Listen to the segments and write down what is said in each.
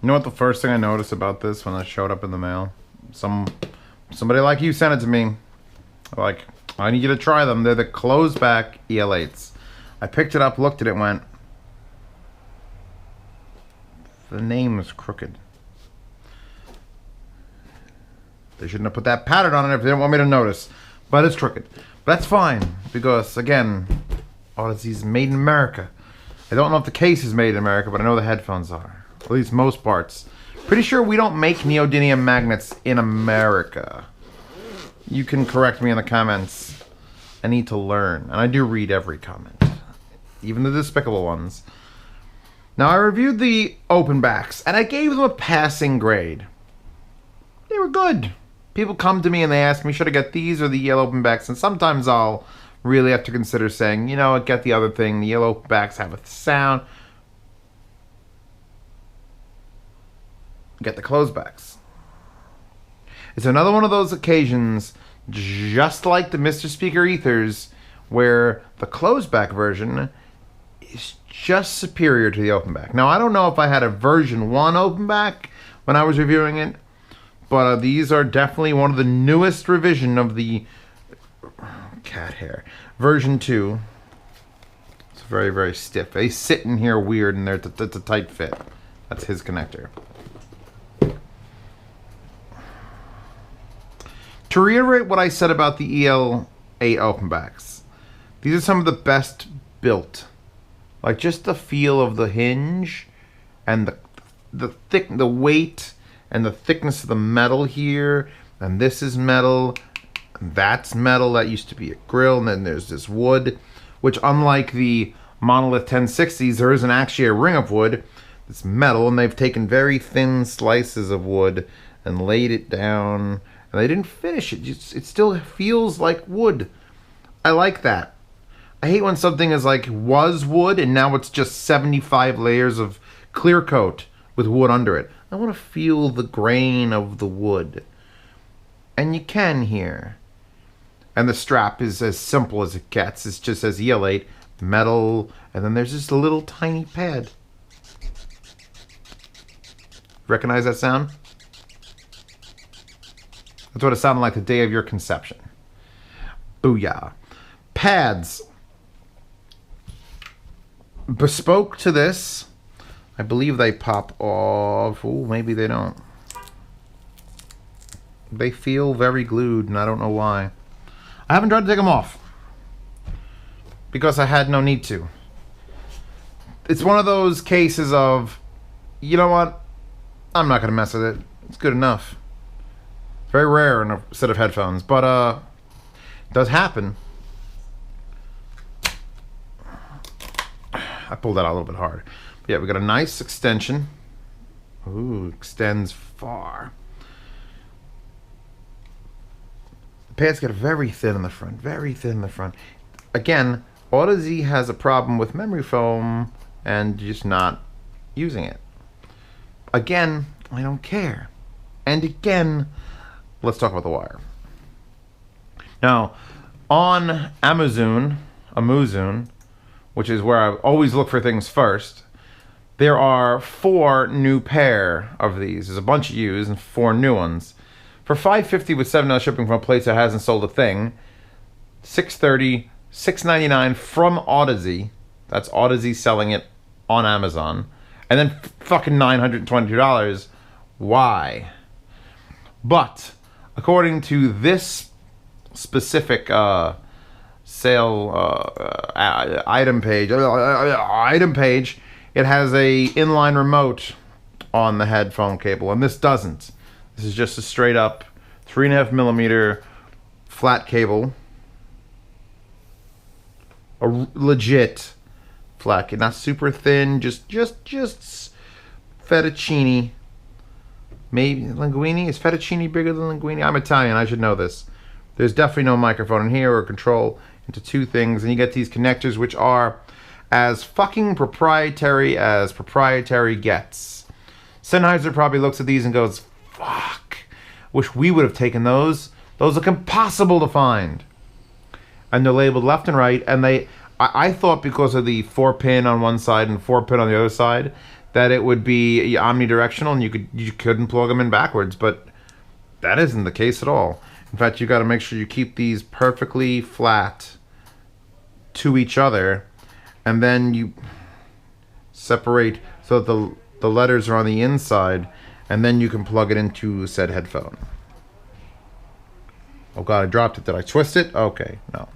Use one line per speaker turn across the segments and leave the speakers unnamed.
You know what the first thing I noticed about this when it showed up in the mail? Somebody like you sent it to me. Like, I need you to try them. They're the closed back EL-8s. I picked it up, looked at it, and went, the name is crooked. They shouldn't have put that pattern on it if they didn't want me to notice. But it's crooked. But that's fine, because, again, Audeze's made in America. I don't know if the case is made in America, but I know the headphones are. At least most parts. Pretty sure we don't make neodymium magnets in America. You can correct me in the comments. I need to learn. And I do read every comment. Even the despicable ones. Now, I reviewed the open backs, and I gave them a passing grade. They were good. People come to me and they ask me, should I get these or the yellow open backs? And sometimes I'll really have to consider saying, you know, get the other thing. The yellow open backs have a sound. Get the closed backs. It's another one of those occasions, just like the Mr. Speaker Ethers, where the closed back version is just superior to the open back. Now, I don't know if I had a version 1 open back when I was reviewing it, but these are definitely one of the newest revision of the cat hair. Version 2. It's very, very stiff. They sit in here weird and it's a tight fit. That's his connector. To reiterate what I said about the EL-8 open backs, these are some of the best built. Like just the feel of the hinge and the weight and the thickness of the metal here. And this is metal. And that's metal. That used to be a grill. And then there's this wood, which unlike the Monolith 1060s, there isn't actually a ring of wood. It's metal, and they've taken very thin slices of wood and laid it down. And they didn't finish it. It still feels like wood. I like that. I hate when something is like was wood and now it's just 75 layers of clear coat with wood under it. I want to feel the grain of the wood. And you can here. And the strap is as simple as it gets. It's just as EL-8, metal, and then there's just a little tiny pad. Recognize that sound? That's what it sounded like the day of your conception. Booyah. Pads. Bespoke to this. I believe they pop off. Oh, maybe they don't. They feel very glued, and I don't know why. I haven't tried to take them off. Because I had no need to. It's one of those cases of, you know what? I'm not going to mess with it. It's good enough. Very rare in a set of headphones, but it does happen. I pulled that out a little bit hard. But yeah, we got a nice extension. Ooh, extends far. The pads get very thin in the front, very thin in the front. Again, Audeze has a problem with memory foam and just not using it. Again, I don't care. And again, let's talk about the wire. Now, on Amazon, which is where I always look for things first, there are 4 new pair of these. There's a bunch of used and 4 new ones. For $5.50 with $7 shipping from a place that hasn't sold a thing, $6.30, $6.99 from Audeze. That's Audeze selling it on Amazon. And then fucking $922. Why? But according to this specific sale item page, it has a inline remote on the headphone cable, and this doesn't. This is just a straight up 3.5mm flat cable, a legit flat cable, not super thin, just fettuccine. Maybe linguine? Is fettuccine bigger than linguine? I'm Italian, I should know this. There's definitely no microphone in here or control into 2 things, and you get these connectors which are as fucking proprietary as proprietary gets. Sennheiser probably looks at these and goes, fuck, wish we would have taken those. Those look impossible to find. And they're labeled left and right, and I thought because of the 4-pin on one side and 4-pin on the other side, that it would be omnidirectional and you couldn't plug them in backwards, but that isn't the case at all. In fact, you got to make sure you keep these perfectly flat to each other, and then you separate so that the letters are on the inside, and then you can plug it into said headphone. Oh god, I dropped it. Did I twist it? Okay, no.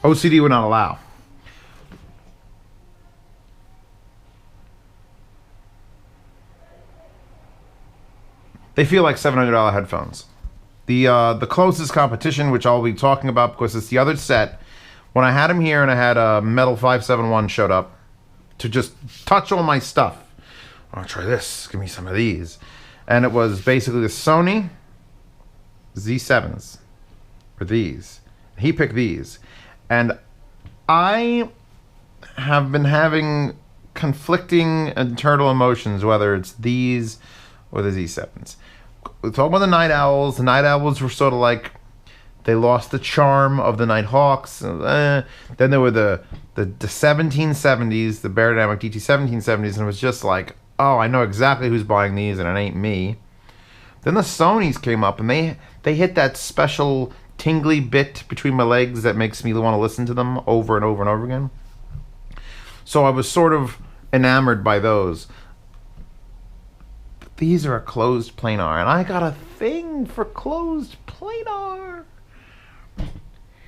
OCD would not allow. They feel like $700 headphones. The closest competition, which I'll be talking about because it's the other set, when I had them here and I had a Metal 571 showed up to just touch all my stuff. I'll try this. Give me some of these. And it was basically the Sony Z7s. Or these. He picked these. And I have been having conflicting internal emotions, whether it's these or the Z7s. We're talking about the Night Owls. The Night Owls were sort of like, they lost the charm of the Night Hawks. Then there were the 1770s, the Beyerdynamic DT 1770s, and it was just like, oh, I know exactly who's buying these, and it ain't me. Then the Sonys came up, and they hit that special tingly bit between my legs that makes me want to listen to them over and over and over again. So I was sort of enamored by those. But these are a closed planar, and I got a thing for closed planar.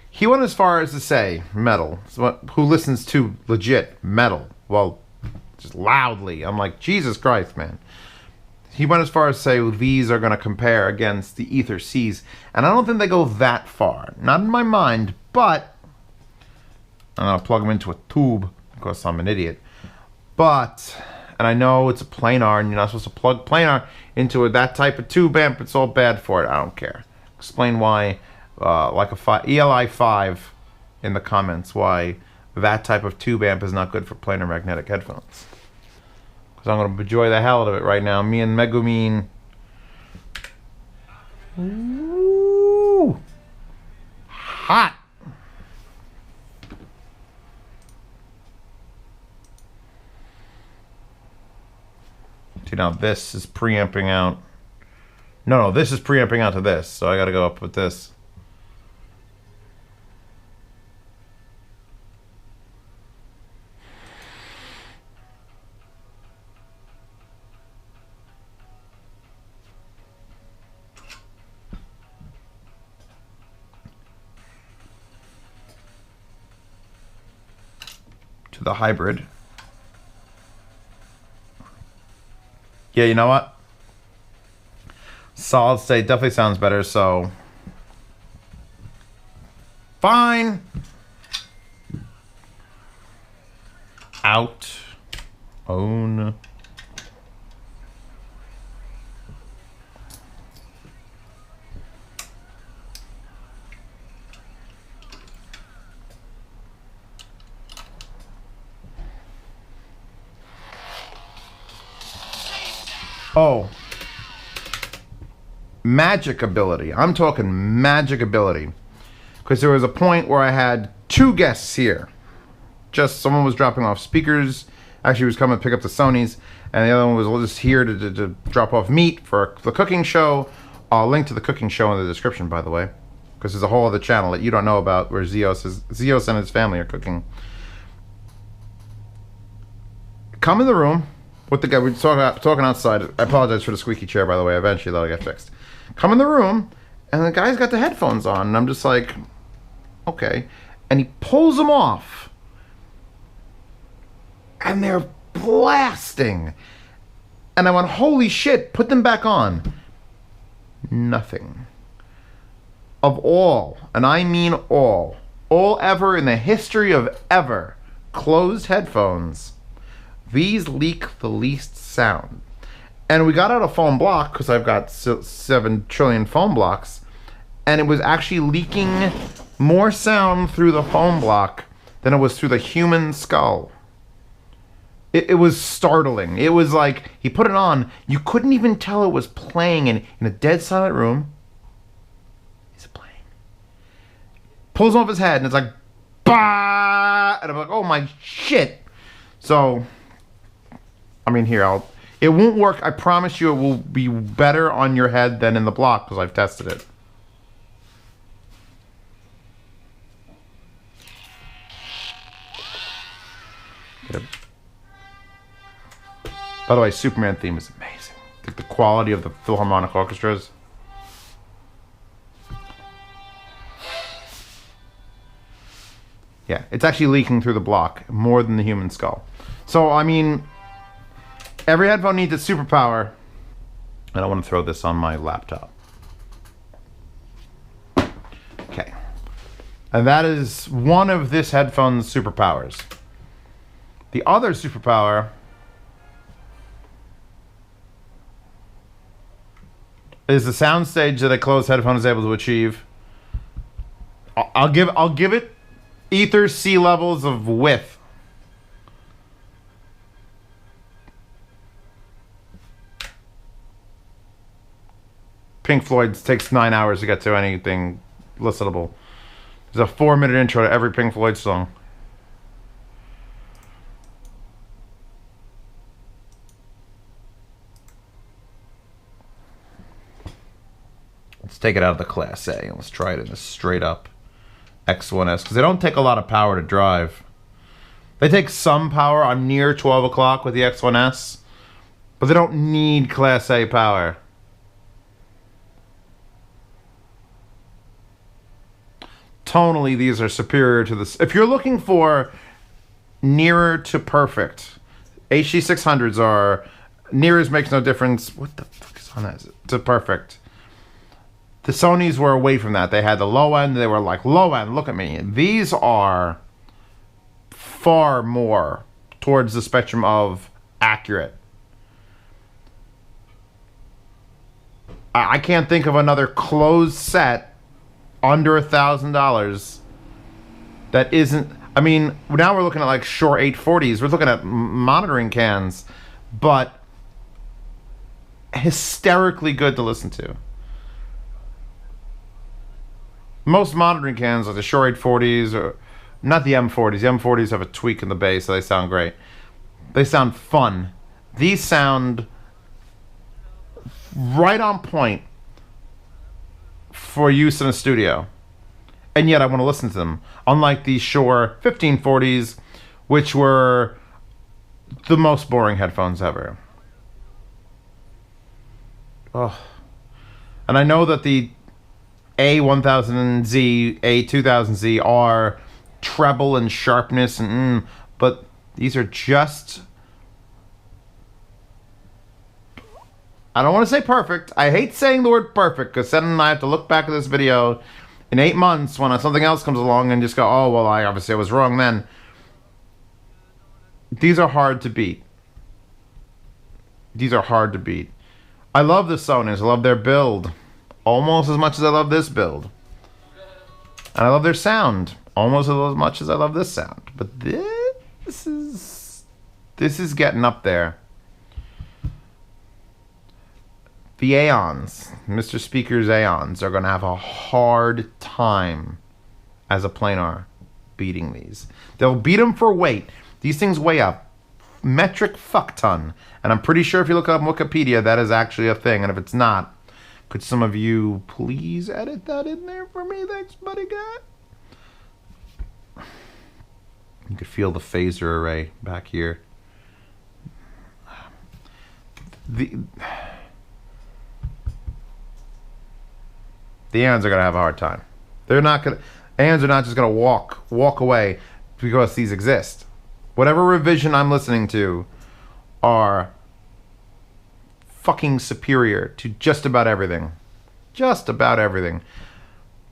He went as far as to say metal. So who listens to legit metal? Well, just loudly. I'm like, Jesus Christ, man. He went as far as to say, well, these are going to compare against the Ether Cs. And I don't think they go that far. Not in my mind, but I'm going to plug them into a tube because I'm an idiot. But, and I know it's a planar and you're not supposed to plug planar into that type of tube amp. It's all bad for it. I don't care. Explain why, like a EL-8C in the comments, why that type of tube amp is not good for planar magnetic headphones. Because I'm going to enjoy the hell out of it right now. Me and Megumin. Ooh. Hot. See, now this is preamping out. No, this is preamping out to this. So I got to go up with this. To the hybrid. Yeah, you know what? Solid state definitely sounds better, so fine. Out. Own. Oh, magic ability. I'm talking magic ability. Because there was a point where I had 2 guests here. Just someone was dropping off speakers. Actually, he was coming to pick up the Sonys. And the other one was just here to drop off meat for the cooking show. I'll link to the cooking show in the description, by the way. Because there's a whole other channel that you don't know about where Zeos and his family are cooking. Come in the room. With the guy, we're talking outside. I apologize for the squeaky chair, by the way. Eventually, that'll get fixed. Come in the room, and the guy's got the headphones on, and I'm just like, okay. And he pulls them off, and they're blasting. And I went, holy shit, put them back on. Nothing. Of all, and I mean all ever in the history of ever, closed headphones, these leak the least sound. And we got out a foam block, because I've got 7 trillion foam blocks, and it was actually leaking more sound through the foam block than it was through the human skull. It was startling. It was like, he put it on, you couldn't even tell it was playing in a dead silent room. Is it playing? Pulls off his head, and it's like, bah! And I'm like, oh my shit. So I mean, here, it won't work. I promise you it will be better on your head than in the block because I've tested it. By the way, Superman theme is amazing. Like the quality of the Philharmonic orchestras. Yeah, it's actually leaking through the block more than the human skull. So, I mean, every headphone needs its superpower. And I want to throw this on my laptop. Okay. And that is one of this headphone's superpowers. The other superpower is the soundstage that a closed headphone is able to achieve. I'll give it ether C levels of width. Pink Floyd's takes 9 hours to get to anything listenable. There's a 4-minute intro to every Pink Floyd song. Let's take it out of the Class A and let's try it in the straight up X1S, because they don't take a lot of power to drive. They take some power. I'm near 12 o'clock with the X1S, but they don't need Class A power. Tonally, these are superior to this. If you're looking for nearer to perfect, HG600s are nearest makes no difference. What the fuck is on that? To perfect. The Sonys were away from that. They had the low end. They were like, low end, look at me. These are far more towards the spectrum of accurate. I can't think of another closed set under $1,000 that isn't. I mean, now we're looking at like Shure 840s. We're looking at monitoring cans, but hysterically good to listen to. Most monitoring cans like the Shure 840s, or not the M40s. The M40s have a tweak in the bass, so they sound great. They sound fun. These sound right on point for use in a studio, and yet I want to listen to them. Unlike the Shure 1540s, which were the most boring headphones ever. Oh. And I know that the A1000Z, A2000Z are treble and sharpness, and but these are just, I don't want to say perfect. I hate saying the word perfect, because then I have to look back at this video in 8 months when something else comes along and just go, oh, well, I obviously was wrong then. These are hard to beat. These are hard to beat. I love the Sonys. I love their build almost as much as I love this build. And I love their sound almost as much as I love this sound. But this is getting up there. The Aeons, Mr. Speaker's Aeons, are going to have a hard time as a planar beating these. They'll beat them for weight. These things weigh a metric fuck ton. And I'm pretty sure if you look up Wikipedia, that is actually a thing. And if it's not, could some of you please edit that in there for me? Thanks, buddy guy. You could feel the phaser array back here. The Aeons are going to have a hard time. They're not going to, Aeons are not just going to walk away because these exist. Whatever revision I'm listening to are fucking superior to just about everything. Just about everything.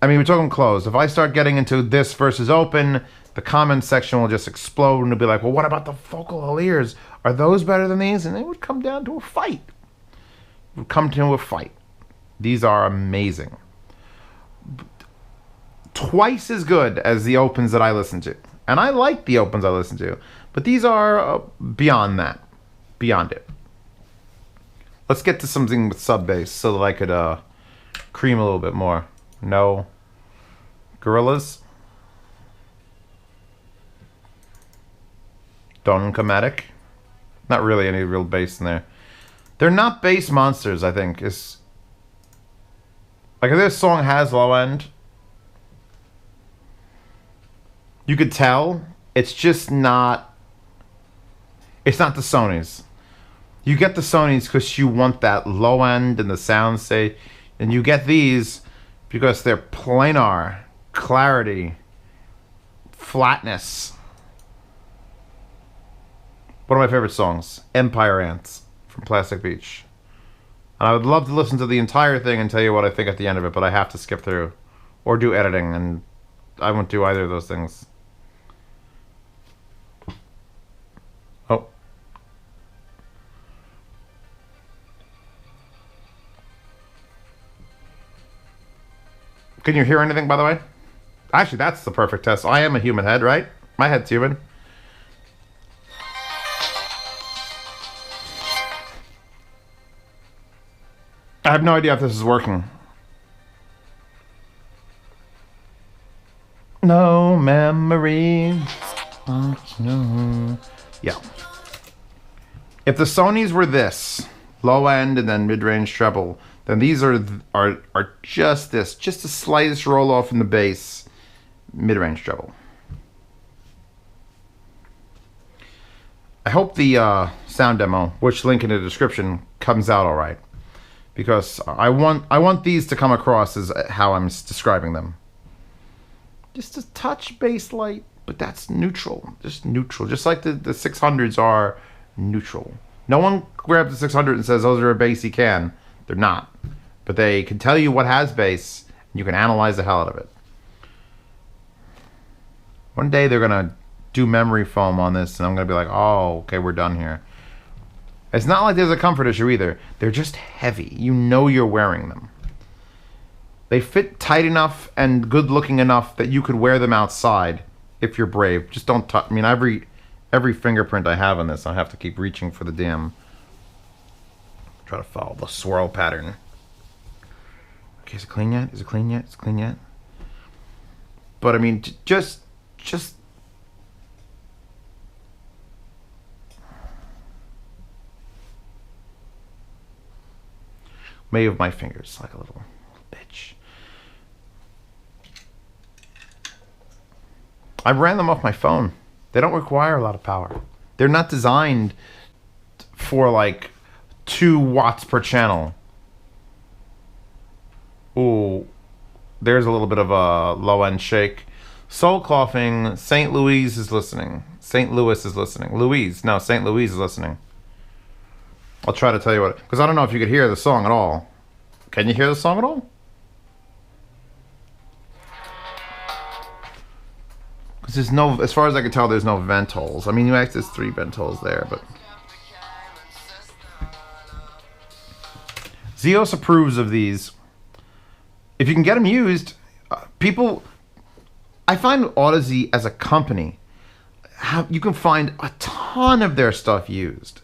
I mean, we're talking closed. If I start getting into this versus open, the comments section will just explode and it'll be like, well, what about the focal ears? Are those better than these? And it would come down to a fight. It would come to a fight. These are amazing. Twice as good as the opens that I listen to. And I like the opens I listen to. But these are beyond that. Beyond it. Let's get to something with sub bass so that I could cream a little bit more. No. Gorillas. Donchromatic. Not really any real bass in there. They're not bass monsters, I think. It's like if this song has low end, you could tell it's just not. It's not the Sonys. You get the Sonys because you want that low end and the sound stage, and you get these because they're planar, clarity, flatness. One of my favorite songs, Empire Ants from Plastic Beach. And I would love to listen to the entire thing and tell you what I think at the end of it, but I have to skip through or do editing, and I won't do either of those things. Oh. Can you hear anything, by the way? Actually, that's the perfect test. I am a human head, right? My head's human. I have no idea if this is working. No memory. No. Yeah. If the Sonys were this, low end and then mid-range treble, then these are just this, just the slightest roll off in the bass, mid-range treble. I hope the sound demo, which link in the description, comes out all right, because I want these to come across as how I'm describing them. Just a touch bass light, but that's neutral, just like the 600s are neutral. No one grabs the 600 and says those are a bassy can. They're not, but they can tell you what has bass, and you can analyze the hell out of it. One day they're gonna do memory foam on this, and I'm gonna be like, oh, okay, we're done here. It's not like there's a comfort issue either. They're just heavy. You know you're wearing them. They fit tight enough and good looking enough that you could wear them outside if you're brave. Just don't touch. I mean, every fingerprint I have on this, I have to keep reaching for the damn. Try to follow the swirl pattern. Okay, is it clean yet? Is it clean yet? Is it clean yet? But I mean, just move my fingers like a little bitch. I ran them off my phone. They don't require a lot of power. They're not designed for like 2 watts per channel. Ooh, there's a little bit of a low end shake. Soul coughing. St. Louis is listening. St. Louis is listening. St. Louis is listening. I'll try to tell you what, because I don't know if you could hear the song at all. Can you hear the song at all? Because there's no, as far as I can tell, there's no vent holes. I mean, there's 3 vent holes there, but Zeos approves of these. If you can get them used, people. I find Audeze as a company, you can find a ton of their stuff used.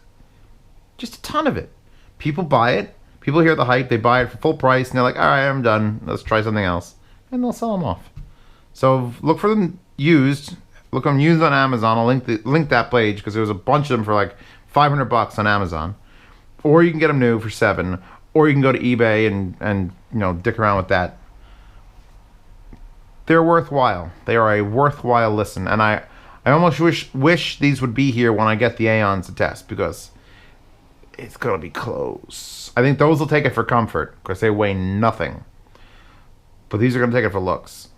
Just a ton of it. People buy it. People hear the hype. They buy it for full price, and they're like, all right, I'm done. Let's try something else. And they'll sell them off. So look for them used. Look for them used on Amazon. I'll link that page because there was a bunch of them for like $500 on Amazon. Or you can get them new for $7. Or you can go to eBay and you know, dick around with that. They're worthwhile. They are a worthwhile listen. And I almost wish these would be here when I get the Aeons to test, because it's going to be close. I think those will take it for comfort because they weigh nothing. But these are going to take it for looks.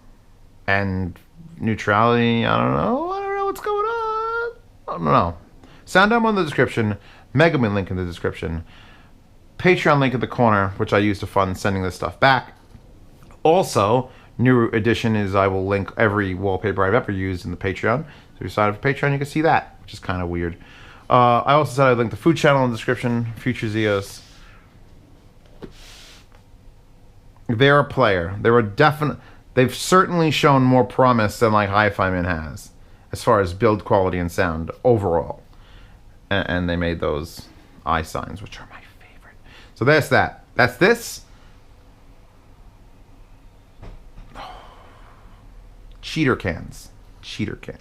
And neutrality, I don't know what's going on. I don't know. Sound demo in the description. Megaman link in the description. Patreon link in the corner, which I use to fund sending this stuff back. Also, new addition is I will link every wallpaper I've ever used in the Patreon. So if you sign up for Patreon, you can see that, which is kind of weird. I also said I'd link the food channel in the description. Future Zeos. They're a player. They've certainly shown more promise than like Hi-Fi Man has, as far as build quality and sound overall. And they made those eye signs, which are my favorite. So that's that. That's this. Cheater cans. Cheater cans.